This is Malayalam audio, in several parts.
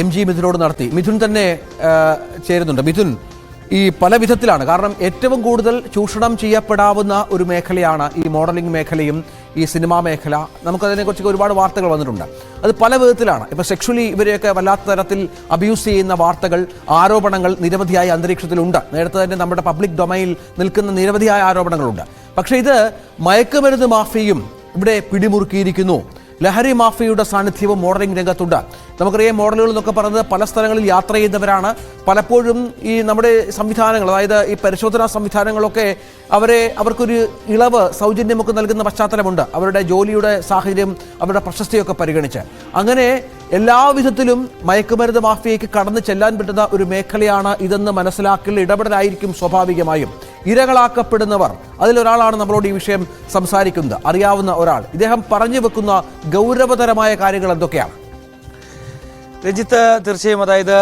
MG മിഥുനോട് നടത്തി. മിഥുൻ തന്നെ ചേരുന്നുണ്ട്. മിഥുൻ, ഈ പല വിധത്തിലാണ്, കാരണം ഏറ്റവും കൂടുതൽ ചൂഷണം ചെയ്യപ്പെടാവുന്ന ഒരു മേഖലയാണ് ഈ മോഡലിംഗ് മേഖലയും ഈ സിനിമാ മേഖല. നമുക്കതിനെക്കുറിച്ച് ഒരുപാട് വാർത്തകൾ വന്നിട്ടുണ്ട്. അത് പല വിധത്തിലാണ്. ഇപ്പോൾ സെക്ഷലി ഇവരെയൊക്കെ വല്ലാത്ത തരത്തിൽ അബ്യൂസ് ചെയ്യുന്ന വാർത്തകൾ, ആരോപണങ്ങൾ നിരവധിയായ അന്തരീക്ഷത്തിലുണ്ട്. നേരത്തെ തന്നെ നമ്മുടെ പബ്ലിക് ഡൊമൈനിൽ നിൽക്കുന്ന നിരവധിയായ ആരോപണങ്ങളുണ്ട്. പക്ഷേ ഇത് മയക്കുമരുന്ന് മാഫിയയും ഇവിടെ പിടിമുറുക്കിയിരിക്കുന്നു. ലഹരി മാഫിയയുടെ സാന്നിധ്യവും മോഡലിംഗ് രംഗത്തുണ്ട്. നമുക്കറിയാം, മോഡലുകൾ എന്നൊക്കെ പറയുന്നത് പല സ്ഥലങ്ങളിൽ യാത്ര ചെയ്യുന്നവരാണ്. പലപ്പോഴും ഈ നമ്മുടെ സംവിധാനങ്ങൾ, അതായത് ഈ പരിശോധനാ സംവിധാനങ്ങളൊക്കെ അവർക്കൊരു ഇളവ്, സൗജന്യമൊക്കെ നൽകുന്ന പശ്ചാത്തലമുണ്ട്. അവരുടെ ജോലിയുടെ സാഹചര്യം, അവരുടെ പ്രശസ്തിയൊക്കെ പരിഗണിച്ച്. അങ്ങനെ എല്ലാവിധത്തിലും മയക്കുമരുന്ന് മാഫിയയ്ക്ക് കടന്നു ചെല്ലാൻ പറ്റുന്ന ഒരു മേഖലയാണ് ഇതെന്ന് മനസ്സിലാക്കൽ ഇടപെടലായിരിക്കും സ്വാഭാവികമായും. ഇരകളാക്കപ്പെടുന്നവർ, അതിലൊരാളാണ് നമ്മളോട് ഈ വിഷയം സംസാരിക്കുന്നത്, അറിയാവുന്ന ഒരാൾ. ഇദ്ദേഹം പറഞ്ഞു വെക്കുന്ന ഗൗരവതരമായ കാര്യങ്ങൾ എന്തൊക്കെയാണ്? രഞ്ജിത്ത്, തീർച്ചയായും അതായത്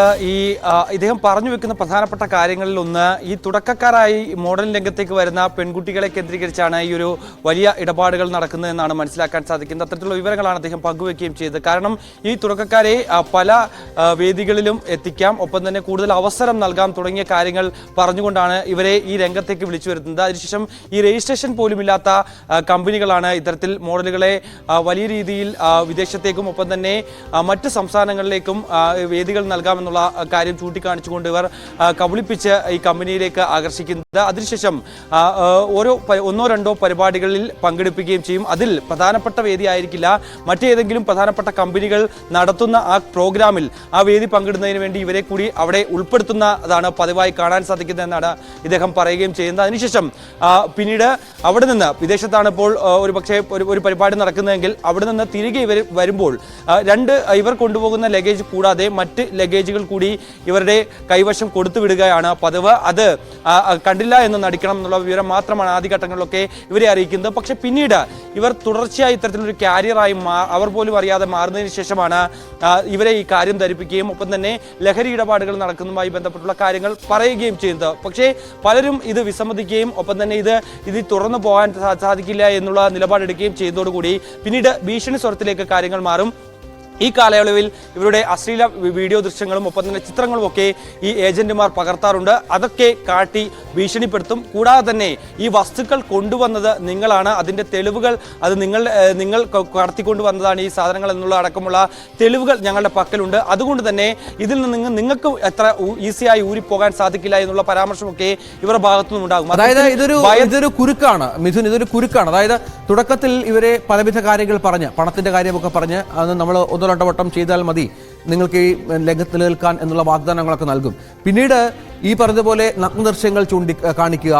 ഇദ്ദേഹം പറഞ്ഞു വെക്കുന്ന പ്രധാനപ്പെട്ട കാര്യങ്ങളിൽ ഒന്ന്, ഈ തുടക്കക്കാരായി മോഡലിംഗ് രംഗത്തേക്ക് വരുന്ന പെൺകുട്ടികളെ കേന്ദ്രീകരിച്ചാണ് ഈ ഒരു വലിയ ഇടപാടുകൾ നടക്കുന്നതെന്നാണ് മനസ്സിലാക്കാൻ സാധിക്കുന്നത്. അത്തരത്തിലുള്ള വിവരങ്ങളാണ് അദ്ദേഹം പങ്കുവെക്കുകയും ചെയ്തത്. കാരണം ഈ തുടക്കക്കാരെ പല വേദികളിലും എത്തിക്കാം, ഒപ്പം തന്നെ കൂടുതൽ അവസരം നൽകാം തുടങ്ങിയ കാര്യങ്ങൾ പറഞ്ഞുകൊണ്ടാണ് ഇവരെ ഈ രംഗത്തേക്ക് വിളിച്ചു വരുത്തുന്നത്. അതിനുശേഷം ഈ രജിസ്ട്രേഷൻ പോലുമില്ലാത്ത കമ്പനികളാണ് ഇത്തരത്തിൽ മോഡലുകളെ വലിയ രീതിയിൽ വിദേശത്തേക്കും ഒപ്പം തന്നെ മറ്റ് സംസ്ഥാനങ്ങളിലേക്കും വേദികൾ നൽകാമെന്നുള്ള കാര്യം ചൂണ്ടിക്കാണിച്ചുകൊണ്ട് ഇവർ കബളിപ്പിച്ച് ഈ കമ്പനിയിലേക്ക് ആകർഷിക്കുന്നത്. അതിനുശേഷം ഒന്നോ രണ്ടോ പരിപാടികളിൽ പങ്കെടുപ്പിക്കുകയും ചെയ്യും. അതിൽ പ്രധാനപ്പെട്ട വേദി ആയിരിക്കില്ല, മറ്റേതെങ്കിലും പ്രധാനപ്പെട്ട കമ്പനികൾ നടത്തുന്ന ആ പ്രോഗ്രാമിൽ ആ വേദി പങ്കിടുന്നതിന് വേണ്ടി ഇവരെ കൂടി അവിടെ ഉൾപ്പെടുത്തുന്നതാണ് പതിവായി കാണാൻ സാധിക്കുന്നതെന്നാണ് ഇദ്ദേഹം പറയുകയും ചെയ്യുന്നത്. അതിനുശേഷം പിന്നീട് അവിടെ നിന്ന്, വിദേശത്താണ് ഇപ്പോൾ ഒരു പരിപാടി നടക്കുന്നതെങ്കിൽ അവിടെ നിന്ന് തിരികെ ഇവർ വരുമ്പോൾ ഇവർ കൊണ്ടുപോകുന്ന ലഗേജ് കൂടാതെ മറ്റ് ലഗേജുകൾ കൂടി ഇവരുടെ കൈവശം കൊടുത്തു വിടുകയാണ് പതിവ്. അത് കണ്ടില്ല എന്ന് നടിക്കണം എന്നുള്ള വിവരം മാത്രമാണ് ആദ്യഘട്ടങ്ങളിലൊക്കെ ഇവരെ അറിയിക്കുന്നത്. പക്ഷെ പിന്നീട് ഇവർ തുടർച്ചയായി ഇത്തരത്തിലൊരു കാരിയറായി അവർ പോലും അറിയാതെ മാറുന്നതിന് ശേഷമാണ് ഇവരെ ഈ കാര്യം ധരിപ്പിക്കുകയും ഒപ്പം തന്നെ ലഹരി ഇടപാടുകൾ നടക്കുന്നതുമായി ബന്ധപ്പെട്ടുള്ള കാര്യങ്ങൾ പറയുകയും ചെയ്യുന്നത്. പക്ഷേ പലരും ഇത് വിസമ്മതിക്കുകയും ഒപ്പം തന്നെ ഇത് തുറന്നു പോകാൻ സാധിക്കില്ല എന്നുള്ള നിലപാടെടുക്കുകയും ചെയ്തതോടുകൂടി പിന്നീട് ഭീഷണി സ്വരത്തിലേക്ക് കാര്യങ്ങൾ മാറും. ഈ കാലയളവിൽ ഇവരുടെ അശ്ലീല വീഡിയോ ദൃശ്യങ്ങളും ഒപ്പം തന്നെ ചിത്രങ്ങളും ഒക്കെ ഈ ഏജന്റുമാർ പകർത്താറുണ്ട്. അതൊക്കെ കാട്ടി ഭീഷണിപ്പെടുത്തും. കൂടാതെ തന്നെ ഈ വസ്തുക്കൾ കൊണ്ടുവന്നത് നിങ്ങളാണ്, അതിൻ്റെ തെളിവുകൾ നിങ്ങൾ കടത്തിക്കൊണ്ടുവന്നതാണ് ഈ സാധനങ്ങൾ എന്നുള്ള അടക്കമുള്ള തെളിവുകൾ ഞങ്ങളുടെ പക്കലുണ്ട്. അതുകൊണ്ട് തന്നെ ഇതിൽ നിന്ന് നിങ്ങൾക്ക് എത്ര ഈസിയായി ഊരിപ്പോകാൻ സാധിക്കില്ല എന്നുള്ള പരാമർശമൊക്കെ ഇവരുടെ ഭാഗത്തു നിന്നുണ്ടാകും. അതായത് ഇതൊരു കുരുക്കാണ് മിഥുൻ, ഇതൊരു കുരുക്കാണ്. അതായത് തുടക്കത്തിൽ ഇവരെ പലവിധ കാര്യങ്ങൾ പറഞ്ഞ്, പണത്തിന്റെ കാര്യമൊക്കെ പറഞ്ഞ്, അത് നമ്മൾ വട്ടം ചെയ്താൽ മതി, നിങ്ങൾക്ക് ഈ രംഗത്ത് നിലനിൽക്കാൻ എന്നുള്ള വാഗ്ദാനങ്ങളൊക്കെ നൽകും. പിന്നീട് ഈ പറഞ്ഞതുപോലെ നഗ്നദൃശ്യങ്ങൾ കാണിക്കുക,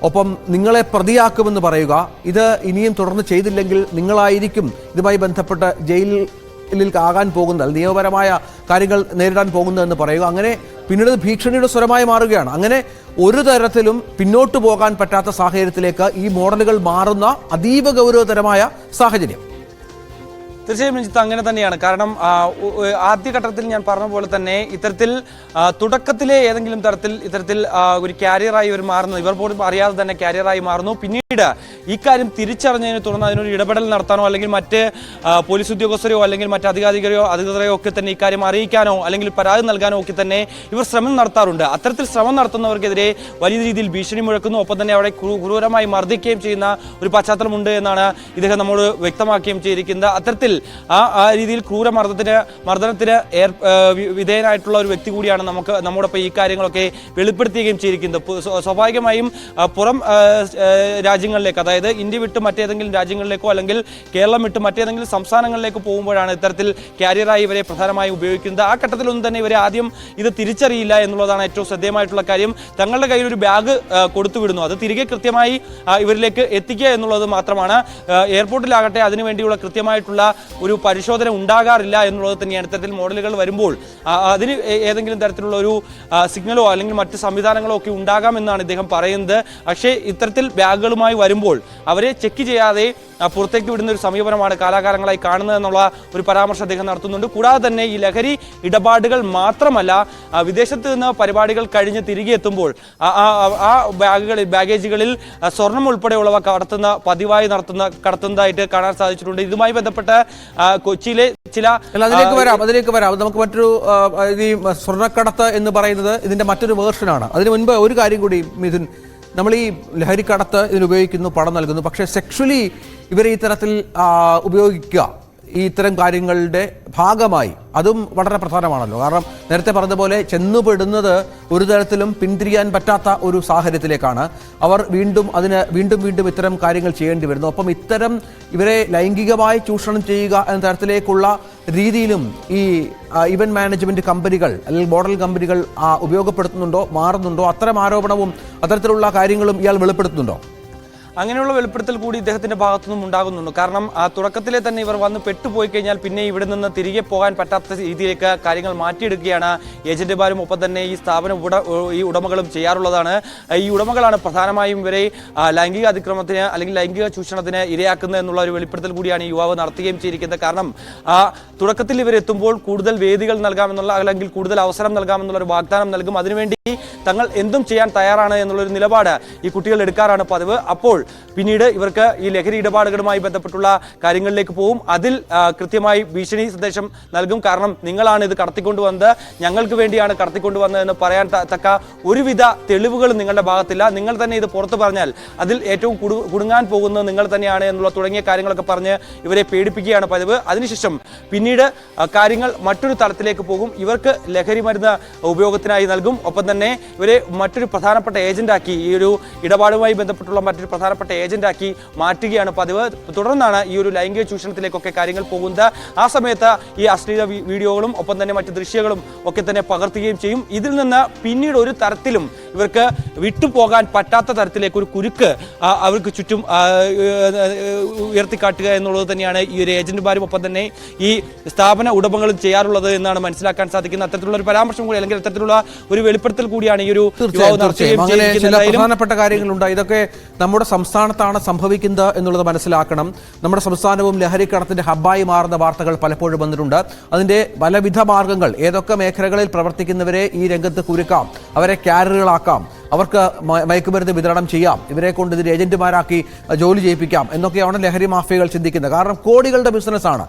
ഒപ്പം നിങ്ങളെ പ്രതിയാക്കുമെന്ന് പറയുക. ഇത് ഇനിയും തുടർന്ന് ചെയ്തില്ലെങ്കിൽ നിങ്ങളായിരിക്കും ഇതുമായി ബന്ധപ്പെട്ട് ജയിലിൽ ആകാൻ പോകുന്നത്, നിയമപരമായ കാര്യങ്ങൾ നേരിടാൻ പോകുന്നതെന്ന് പറയുക. അങ്ങനെ പിന്നീട് ഭീഷണിയുടെ സ്വരമായി മാറുകയാണ്. അങ്ങനെ ഒരു തരത്തിലും പിന്നോട്ട് പോകാൻ പറ്റാത്ത സാഹചര്യത്തിലേക്ക് ഈ മോഡലുകൾ മാറുന്ന അതീവ ഗൗരവതരമായ സാഹചര്യം. തീർച്ചയായും രഞ്ജിത്ത്, അങ്ങനെ തന്നെയാണ്. കാരണം ആദ്യഘട്ടത്തിൽ ഞാൻ പറഞ്ഞ പോലെ തന്നെ ഇത്തരത്തിൽ തുടക്കത്തിലെ ഏതെങ്കിലും തരത്തിൽ ഇത്തരത്തിൽ ഒരു കാരിയറായി ഇവർ മാറുന്നു, ഇവർ പോലും അറിയാതെ തന്നെ കാരിയറായി മാറുന്നു. പിന്നീട് ഈ കാര്യം തിരിച്ചറിഞ്ഞതിനെ തുടർന്ന് അതിനൊരു ഇടപെടൽ നടത്താനോ അല്ലെങ്കിൽ മറ്റ് പോലീസ് ഉദ്യോഗസ്ഥരെയോ അല്ലെങ്കിൽ മറ്റ് അധികൃതരെയോ ഒക്കെ തന്നെ ഇക്കാര്യം അറിയിക്കാനോ അല്ലെങ്കിൽ പരാതി നൽകാനോ ഒക്കെ തന്നെ ഇവർ ശ്രമം നടത്താറുണ്ട്. അത്തരത്തിൽ ശ്രമം നടത്തുന്നവർക്കെതിരെ വലിയ രീതിയിൽ ഭീഷണി മുഴക്കുന്നു, ഒപ്പം തന്നെ അവിടെ ക്രൂരമായി മർദ്ദിക്കുകയും ചെയ്യുന്ന ഒരു പശ്ചാത്തലമുണ്ട് എന്നാണ് ഇദ്ദേഹം നമ്മോട് വ്യക്തമാക്കുകയും ചെയ്തിരിക്കുന്നത്. അത്തരത്തിൽ ആ രീതിയിൽ മർദ്ദനത്തിന് വിധേയനായിട്ടുള്ള ഒരു വ്യക്തി കൂടിയാണ് നമ്മോടൊപ്പം ഈ കാര്യങ്ങളൊക്കെ വെളിപ്പെടുത്തുകയും ചെയ്തിരിക്കുന്നത്. സ്വാഭാവികമായും പുറം രാജ്യങ്ങളിലേക്ക്, അതായത് ഇന്ത്യ വിട്ട് മറ്റേതെങ്കിലും രാജ്യങ്ങളിലേക്കോ അല്ലെങ്കിൽ കേരളം വിട്ട് മറ്റേതെങ്കിലും സംസ്ഥാനങ്ങളിലേക്ക് പോകുമ്പോഴാണ് ഇത്തരത്തിൽ കാരിയറായി ഇവരെ പ്രധാനമായും ഉപയോഗിക്കുന്നത്. ആ ഘട്ടത്തിലൊന്നും തന്നെ ഇവരെ ആദ്യം ഇത് തിരിച്ചറിയില്ല എന്നുള്ളതാണ് ഏറ്റവും ശ്രദ്ധേയമായിട്ടുള്ള കാര്യം. തങ്ങളുടെ കയ്യിൽ ഒരു ബാഗ് കൊടുത്തു വിടുന്നു, അത് തിരികെ കൃത്യമായി ഇവരിലേക്ക് എത്തിക്കുക എന്നുള്ളത് മാത്രമാണ്. എയർപോർട്ടിലാകട്ടെ അതിനുവേണ്ടിയുള്ള കൃത്യമായിട്ടുള്ള ഒരു പരിശോധന ഉണ്ടാകാറില്ല എന്നുള്ളത് തന്നെയാണ്. ഇത്തരത്തിൽ മോഡലുകൾ വരുമ്പോൾ അതിന് ഏതെങ്കിലും തരത്തിലുള്ള ഒരു സിഗ്നലോ അല്ലെങ്കിൽ മറ്റ് സംവിധാനങ്ങളോ ഒക്കെ ഉണ്ടാകാമെന്നാണ് ഇദ്ദേഹം പറയുന്നത്. പക്ഷേ ഇത്തരത്തിൽ ബാഗുകളുമായി വരുമ്പോൾ അവരെ ചെക്ക് ചെയ്യാതെ പുറത്തേക്ക് വിടുന്ന ഒരു സമീപനമാണ് കാലാകാലങ്ങളായി കാണുന്നതെന്നുള്ള ഒരു പരാമർശം അദ്ദേഹം നടത്തുന്നുണ്ട്. കൂടാതെ തന്നെ ഈ ലഹരി ഇടപാടുകൾ മാത്രമല്ല, വിദേശത്ത് നിന്ന് പരിപാടികൾ കഴിഞ്ഞ് തിരികെ എത്തുമ്പോൾ ആ ബാഗേജുകളിൽ സ്വർണം ഉൾപ്പെടെയുള്ളവ പതിവായി കടത്തുന്നതായിട്ട് കാണാൻ സാധിച്ചിട്ടുണ്ട്. ഇതുമായി ബന്ധപ്പെട്ട് കൊച്ചിയിലെ ചില അതിലേക്ക് വരാം. നമുക്ക് മറ്റൊരു ഈ സ്വർണ്ണക്കടത്ത് എന്ന് പറയുന്നത് ഇതിന്റെ മറ്റൊരു വേർഷനാണ്. അതിനു മുൻപ് ഒരു കാര്യം കൂടി മിഥുൻ, നമ്മൾ ഈ ലഹരിക്കടത്ത് ഇതിന് ഉപയോഗിക്കുന്നു, പണം നൽകുന്നു, പക്ഷേ സെക്ഷലി ഇവരെ ഈ തരത്തിൽ ഉപയോഗിക്കുക ഈ ഇത്തരം കാര്യങ്ങളുടെ ഭാഗമായി അതും വളരെ പ്രധാനമാണല്ലോ. കാരണം നേരത്തെ പറഞ്ഞതുപോലെ ചെന്നുപെടുന്നത് ഒരു തരത്തിലും പിന്തിരിയാൻ പറ്റാത്ത ഒരു സാഹചര്യത്തിലേക്കാണ്. അവർ വീണ്ടും ഇത്തരം കാര്യങ്ങൾ ചെയ്യേണ്ടി വരുന്നു. അപ്പം ഇത്തരം ഇവരെ ലൈംഗികമായി ചൂഷണം ചെയ്യുക എന്ന തരത്തിലേക്കുള്ള രീതിയിലും ഈ ഇവന്റ് മാനേജ്മെന്റ് കമ്പനികൾ അല്ലെങ്കിൽ മോഡൽ കമ്പനികൾ ഉപയോഗപ്പെടുത്തുന്നുണ്ടോ, മാറുന്നുണ്ടോ? അത്തരം ആരോപണവും അത്തരത്തിലുള്ള കാര്യങ്ങളും ഇയാൾ വെളിപ്പെടുത്തുന്നുണ്ടോ? അങ്ങനെയുള്ള വെളിപ്പെടുത്തൽ കൂടി ഇദ്ദേഹത്തിന്റെ ഭാഗത്തുനിന്നും ഉണ്ടാകുന്നുണ്ട്. കാരണം തുടക്കത്തിലെ തന്നെ ഇവർ വന്ന് പെട്ടുപോയി കഴിഞ്ഞാൽ പിന്നെ ഇവിടെ നിന്ന് തിരികെ പോകാൻ പറ്റാത്ത രീതിയിലേക്ക് കാര്യങ്ങൾ മാറ്റിയെടുക്കുകയാണ് ഏജന്റുമാരും ഒപ്പം തന്നെ ഈ സ്ഥാപന ഉടമകളും ചെയ്യാറുള്ളതാണ്. ഈ ഉടമകളാണ് പ്രധാനമായും ഇവരെ ലൈംഗിക അതിക്രമത്തിന് അല്ലെങ്കിൽ ലൈംഗിക ചൂഷണത്തിന് ഇരയാക്കുന്നത് എന്നുള്ള ഒരു വെളിപ്പെടുത്തൽ കൂടിയാണ് ഈ യുവാവ് നടത്തുകയും ചെയ്തിരിക്കുന്നത്. കാരണം തുടക്കത്തിൽ ഇവരെത്തുമ്പോൾ കൂടുതൽ വേദികൾ നൽകാമെന്നുള്ള അല്ലെങ്കിൽ കൂടുതൽ അവസരം നൽകാമെന്നുള്ള ഒരു വാഗ്ദാനം നൽകും. അതിനുവേണ്ടി തങ്ങൾ എന്തും ചെയ്യാൻ തയ്യാറാണ് എന്നുള്ളൊരു നിലപാട് ഈ കുട്ടികൾ എടുക്കാറാണ് പതിവ്. അപ്പോൾ പിന്നീട് ഇവർക്ക് ഈ ലഹരി ഇടപാടുകളുമായി ബന്ധപ്പെട്ടുള്ള കാര്യങ്ങളിലേക്ക് പോവും. അതിൽ കൃത്യമായി ഭീഷണി സന്ദേശം നൽകും. കാരണം നിങ്ങളാണ് ഇത് കടത്തിക്കൊണ്ടുവന്നത്, ഞങ്ങൾക്ക് വേണ്ടിയാണ് കടത്തിക്കൊണ്ടുവന്നതെന്ന് പറയാൻ തക്ക ഒരുവിധ തെളിവുകളും നിങ്ങളുടെ ഭാഗത്തില്ല. നിങ്ങൾ തന്നെ ഇത് പുറത്തു പറഞ്ഞാൽ അതിൽ ഏറ്റവും കുടുങ്ങാൻ പോകുന്നത് നിങ്ങൾ തന്നെയാണ് എന്നുള്ള തുടങ്ങിയ കാര്യങ്ങളൊക്കെ പറഞ്ഞ് ഇവരെ പേടിപ്പിക്കുകയാണ് പതിവ്. അതിനുശേഷം പിന്നീട് കാര്യങ്ങൾ മറ്റൊരു തലത്തിലേക്ക് പോകും. ഇവർക്ക് ലഹരി മരുന്ന് ഉപയോഗത്തിനായി നൽകും. ഒപ്പം തന്നെ ഇവരെ മറ്റൊരു പ്രധാനപ്പെട്ട ഏജന്റാക്കി, ഈ ഒരു ഇടപാടുമായി ബന്ധപ്പെട്ടുള്ള മറ്റൊരു പ്രധാനപ്പെട്ട ഏജന്റാക്കി മാറ്റുകയാണ് പതിവ്. തുടർന്നാണ് ഈ ഒരു ലൈംഗിക ചൂഷണത്തിലേക്കൊക്കെ കാര്യങ്ങൾ പോകുന്നത്. ആ സമയത്ത് ഈ അശ്ലീല വീഡിയോകളും ഒപ്പം തന്നെ മറ്റ് ദൃശ്യങ്ങളും ഒക്കെ തന്നെ പകർത്തുകയും ചെയ്യും. ഇതിൽ നിന്ന് പിന്നീട് ഒരു തരത്തിലും ഇവർക്ക് വിട്ടുപോകാൻ പറ്റാത്ത തരത്തിലേക്ക് ഒരു കുരുക്ക് അവർക്ക് ചുറ്റും ഉയർത്തിക്കാട്ടുക എന്നുള്ളത് തന്നെയാണ് ഈ ഒരു ഏജന്റുമാരും ഒപ്പം തന്നെ ഈ സ്ഥാപന ഉടമകളും ചെയ്യാറുള്ളത് എന്നാണ് മനസ്സിലാക്കാൻ സാധിക്കുന്നത്. അത്തരത്തിലുള്ള ഒരു പരാമർശം കൂടി അല്ലെങ്കിൽ അത്തരത്തിലുള്ള ഒരു വെളിപ്പെടുത്തൽ കൂടിയാണ് ഈ ഒരു പ്രധാനപ്പെട്ട കാര്യങ്ങളുണ്ട്. ഇതൊക്കെ നമ്മുടെ സംസ്ഥാനത്താണ് സംഭവിക്കുന്നത് എന്നുള്ളത് മനസ്സിലാക്കണം. നമ്മുടെ സംസ്ഥാനവും ലഹരിക്കടത്തിന്റെ ഹബ്ബായി മാറുന്ന വാർത്തകൾ പലപ്പോഴും വന്നിട്ടുണ്ട്. അതിന്റെ പലവിധ മാർഗങ്ങൾ, ഏതൊക്കെ മേഖലകളിൽ പ്രവർത്തിക്കുന്നവരെ ഈ രംഗത്ത് കുരുക്കാം, അവരെ ക്യാരിയറുകളാക്കാം, അവർക്ക് മയക്കുമരുന്ന് വിതരണം ചെയ്യാം, ഇവരെ കൊണ്ട് ഇതിന് ഏജന്റുമാരാക്കി ജോലി ചെയ്യിപ്പിക്കാം എന്നൊക്കെയാണ് ലഹരി മാഫിയകൾ ചിന്തിക്കുന്നത്. കാരണം കോടികളുടെ ബിസിനസ്സാണ്,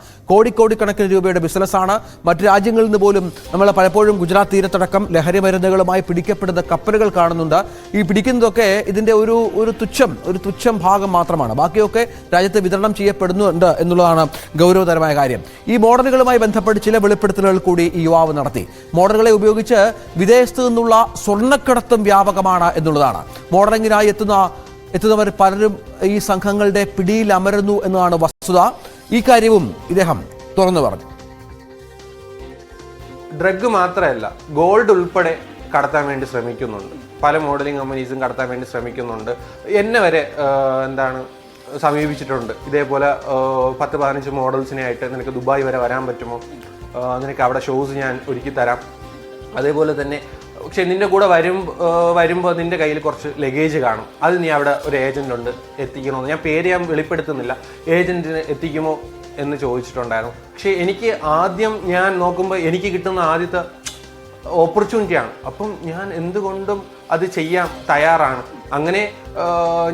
കോടിക്കണക്കിന് രൂപയുടെ ബിസിനസ്സാണ്. മറ്റു രാജ്യങ്ങളിൽ നിന്ന് പോലും നമ്മൾ പലപ്പോഴും ഗുജറാത്ത് തീരത്തടക്കം ലഹരി മരുന്നുകളുമായി പിടിക്കപ്പെടുന്ന കപ്പലുകൾ കാണുന്നുണ്ട്. ഈ പിടിക്കുന്നതൊക്കെ ഇതിന്റെ ഒരു തുച്ഛം ഭാഗം മാത്രമാണ്. ബാക്കിയൊക്കെ രാജ്യത്ത് വിതരണം ചെയ്യപ്പെടുന്നുണ്ട് എന്നുള്ളതാണ് ഗൗരവതരമായ കാര്യം. ഈ മോഡലുകളുമായി ബന്ധപ്പെട്ട് ചില വെളിപ്പെടുത്തലുകൾ കൂടി ഈ യുവാവ് നടത്തി. മോഡലുകളെ ഉപയോഗിച്ച് വിദേശത്ത് നിന്നുള്ള സ്വർണ്ണക്കടത്തും വ്യാപകമാണ് എന്നുള്ളതാണ്. മോഡലിംഗിനായി എത്തുന്നവർ പലരും ഈ സംഘങ്ങളുടെ പിടിയിൽ അമരുന്നു എന്നതാണ് വസ്തുത. ഈ കാര്യവും ഇദ്ദേഹം തുറന്നു പറഞ്ഞു. ഡ്രഗ് മാത്രമല്ല, ഗോൾഡ് ഉൾപ്പെടെ കടത്താൻ വേണ്ടി ശ്രമിക്കുന്നുണ്ട്. പല മോഡലിംഗ് കമ്പനീസും കടത്താൻ വേണ്ടി ശ്രമിക്കുന്നുണ്ട്. എന്നെ വരെ സമീപിച്ചിട്ടുണ്ട്. ഇതേപോലെ 10-15 മോഡൽസിനെ ആയിട്ട് നിനക്ക് ദുബായ് വരെ വരാൻ പറ്റുമോ, നിനക്ക് അവിടെ ഷോസ് ഞാൻ ഒരുക്കി തരാം, അതേപോലെ തന്നെ പക്ഷെ നിന്റെ കൂടെ വരുമ്പോൾ നിന്റെ കയ്യിൽ കുറച്ച് ലഗേജ് കാണും, അത് നീ അവിടെ ഒരു ഏജന്റ് ഉണ്ട് എത്തിക്കണമെന്ന്. ഞാൻ പേര് ഞാൻ വെളിപ്പെടുത്തുന്നില്ല, ഏജന്റിന് എത്തിക്കുമോ എന്ന് ചോദിച്ചിട്ടുണ്ടായിരുന്നു. പക്ഷെ എനിക്ക് ആദ്യം ഞാൻ നോക്കുമ്പോൾ എനിക്ക് കിട്ടുന്ന ആദ്യത്തെ ഓപ്പർച്യൂണിറ്റിയാണ്. അപ്പം ഞാൻ എന്തുകൊണ്ടും അത് ചെയ്യാൻ തയ്യാറാണ്. അങ്ങനെ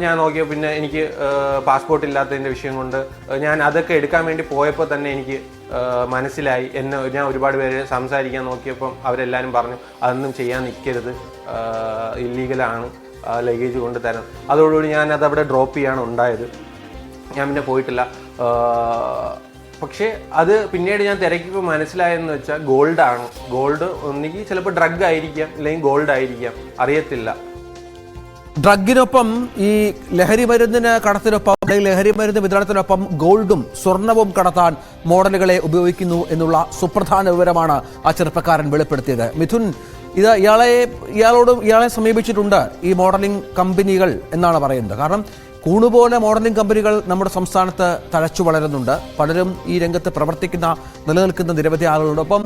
ഞാൻ നോക്കിയ പിന്നെ എനിക്ക് പാസ്പോർട്ട് ഇല്ലാത്തതിൻ്റെ വിഷയം കൊണ്ട് ഞാൻ അതൊക്കെ എടുക്കാൻ വേണ്ടി പോയപ്പോൾ തന്നെ എനിക്ക് മനസ്സിലായി. ഞാൻ ഒരുപാട് പേര് സംസാരിക്കാൻ നോക്കിയപ്പം അവരെല്ലാവരും പറഞ്ഞു അതൊന്നും ചെയ്യാൻ നിൽക്കരുത്, ഇല്ലീഗലാണ്, ലഗേജ് കൊണ്ട് തരാം. അതോടുകൂടി ഞാൻ അതവിടെ ഡ്രോപ്പ് ചെയ്യാണ് ഉണ്ടായത്. ഞാൻ പിന്നെ പോയിട്ടില്ല. പക്ഷേ അത് പിന്നീട് ഞാൻ തിരക്കിയപ്പോൾ മനസ്സിലായെന്ന് വെച്ചാൽ ഗോൾഡാണ്. ഗോൾഡ് ഒന്നുകിൽ ചിലപ്പോൾ ഡ്രഗ് ആയിരിക്കാം, അല്ലെങ്കിൽ ഗോൾഡ് ആയിരിക്കാം, അറിയത്തില്ല. ഡ്രഗിനൊപ്പം ഈ ലഹരി മരുന്നിന് കടത്തിനൊപ്പം അല്ലെങ്കിൽ ലഹരി മരുന്ന് വിതരണത്തിനൊപ്പം ഗോൾഡും സ്വർണവും കടത്താൻ മോഡലുകളെ ഉപയോഗിക്കുന്നു എന്നുള്ള സുപ്രധാന വിവരമാണ് ആ ചെറുപ്പക്കാരൻ വെളിപ്പെടുത്തിയത്. മിഥുൻ, ഇത് ഇയാളെ സമീപിച്ചിട്ടുണ്ട് ഈ മോഡലിംഗ് കമ്പനികൾ എന്നാണ് പറയുന്നത്. കാരണം കൂണുപോലെ മോഡലിംഗ് കമ്പനികൾ നമ്മുടെ സംസ്ഥാനത്ത് തഴച്ചു വളരുന്നുണ്ട്. പലരും ഈ രംഗത്ത് നിലനിൽക്കുന്ന നിരവധി ആളുകളുണ്ട്. ഒപ്പം